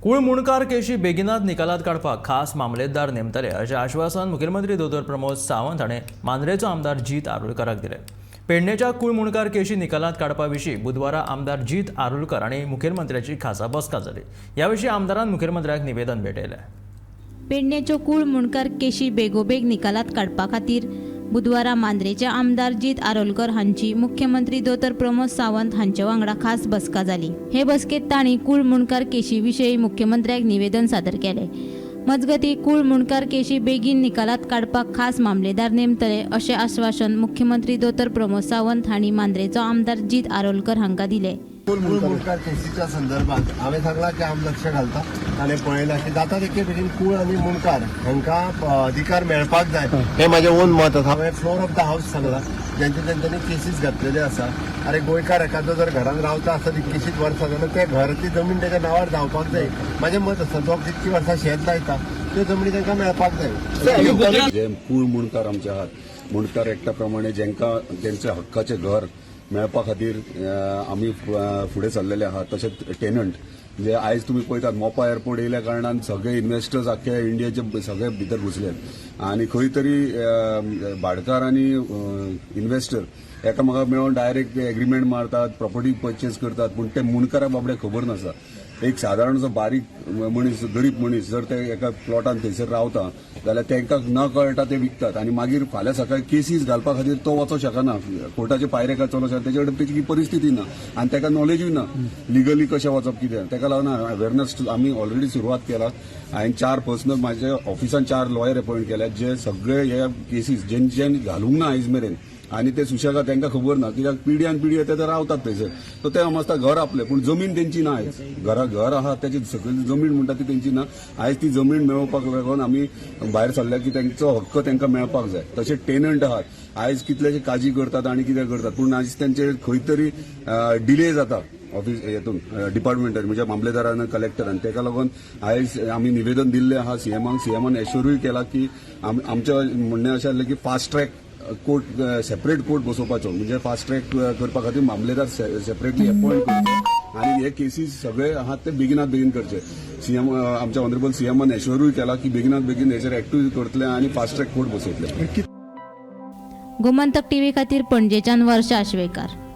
कूळ मुणकार केशी बेगिनात निकालात काडपाक खास मामलेदार नेमतले अशें आश्वासन मुखेलमंत्री दोतोर प्रमोद सावंत हाणें मांद्रेचो आमदार जीत आरोलकराक दिलें। पेडणेच्या कूळ मुणकार केशी निकालात काडपा विशीं बुधवारा आमदार जीत आरोलकर आनी मुखेलमंत्र्याची खासा बसका जाली। ह्या विशीं आमदारान मुखेलमंत्र्याक निवेदन भेटयलें। पेडणेच्यो कूळ मुणकार केशी बेगोबेग निकालात काडपा खातीर बुधवारा मांद्रेचे आमदार जीत आरोलकर हांची मुख्यमंत्री दोतोर प्रमोद सावंत हांचे वांगडा खास बसका जाली। हे बसकेत तांणी कूळ मुणकार केशी विशीं मुख्यमंत्र्याक निवेदन सादर केलें। मजगतीं कूळ मुणकार केशी बेगीन निकालात काडपाक खास मामलेदार नेमतले अशें आश्वासन मुख्यमंत्री दोतोर प्रमोद सावंत हांणी मांद्रेचो आमदार जीत आरोलकर हांकां दिलें। कूळ मुणकार केसीच्या संदर्भात हांवें सांगलां की हांव लक्ष घालता आनी पळयलां की जाता तितके बेगीन कूळ आनी मुणकार हांकां अधिकार मेळपाक जाय हें म्हजें ओन मत आसा। हांवें फ्लोर ऑफ द हावस सांगलां जेंच्यांनी केसीस घातलेले आसा। अरे गोंयकार एखादो जर घरान रावता आसत कितलींच वर्सां जाल्यार ते घर ती जमीन तेच्या नांवार जावपाक जाय। म्हजें मत आसा जो कितकी वर्सां शेत लायता त्यो जमनी तांकां मेळपाक जाय। जे कूळ मुणकार आमचे आहात मुणकार एक्टा प्रमाणे जेंकां तेंचे हक्काचें घर मेळपा खातीर आमी फुडें सरलेले आहात। तशेंच टेनंट जे आयज तुमी पळयतात मोपा एअरपोर्ट येयल्या कारणान सगळे इन्व्हेस्टर्स आख्खे इंडियाचे सगळे भितर घुसल्यात आनी खंय तरी भाडकार आनी इन्व्हेस्टर एकामेकाक मेळोन डायरेक्ट एग्रीमेंट मारतात, प्रॉपर्टी परचेज करतात, पूण ते मुणकारा बाबडे खबर नासा। एक सादारण जो बारीक मनीस गरीब मनीस जर ते एका प्लॉटान थंयसर रावता जाल्यार तांकां न कळटा ते विकतात आनी मागीर फाल्यां सकाळी केसीस घालपा खातीर तो वचोंक शकना, कोर्टाचे पायरेकार चलोवंक शकना, तेजे कडेन तेची परिस्थिती ना आनी ताका नॉलेजूय ना लिगली कशें वचप कितें। ताका लागून अवेरनेस आमी ऑलरेडी सुरवात केला। हांवें 4 पर्सनल म्हाज्या ऑफिसान 4 लॉयर अपॉइंट केल्यात जे सगळे ह्या केसीस जेंचे घालूंक ना आयज मेरेन आनी ते सुशेगाद तांकां खबर ना कित्याक पिढ्यान पिढी ते रावतात थंयसर। सो ते समजता घर आपले पूण जमीन तेंची ना आयज। घर आहा तेची सगळी जमीन म्हणटा ती तेंची ना। आयज ती जमीन मेळोवपाक लागून आमी भायर सरल्या की तेंचो हक्क तांकां मेळपाक जाय। तशें टेनंट आहात आयज कितलेशे काजी करतात आनी कितें करतात पूण आयज तेंचे खंय तरी डिले जाता ऑफिस हेतून डिपार्टमेंटान म्हणजे मामलेदारान कलेक्टरान। ताका लागून आयज आमी निवेदन दिल्लें आहा सीएमान एश्योरूय केला की आमचें म्हणणें अशें आसलें की fast track court separate court बसोवपाचो म्हणजे फास्ट ट्रॅक करपा खातीर मामलेदार सेपरेटली अपॉइंट करचे आनी हे केसीस सगळे आहात ते बेगिनात बेगीन करचे। सीएम आमच्या ऑनरेबल सीएमान एश्योरूय केला की बेगिनात बेगीन हेचेर एक्टिव्ह करतले आनी फास्ट ट्रॅक कोर्ट बसयतले। गोमंतक टीव्ही खातीर पणजेच्यान वर्षा आश्वेकर।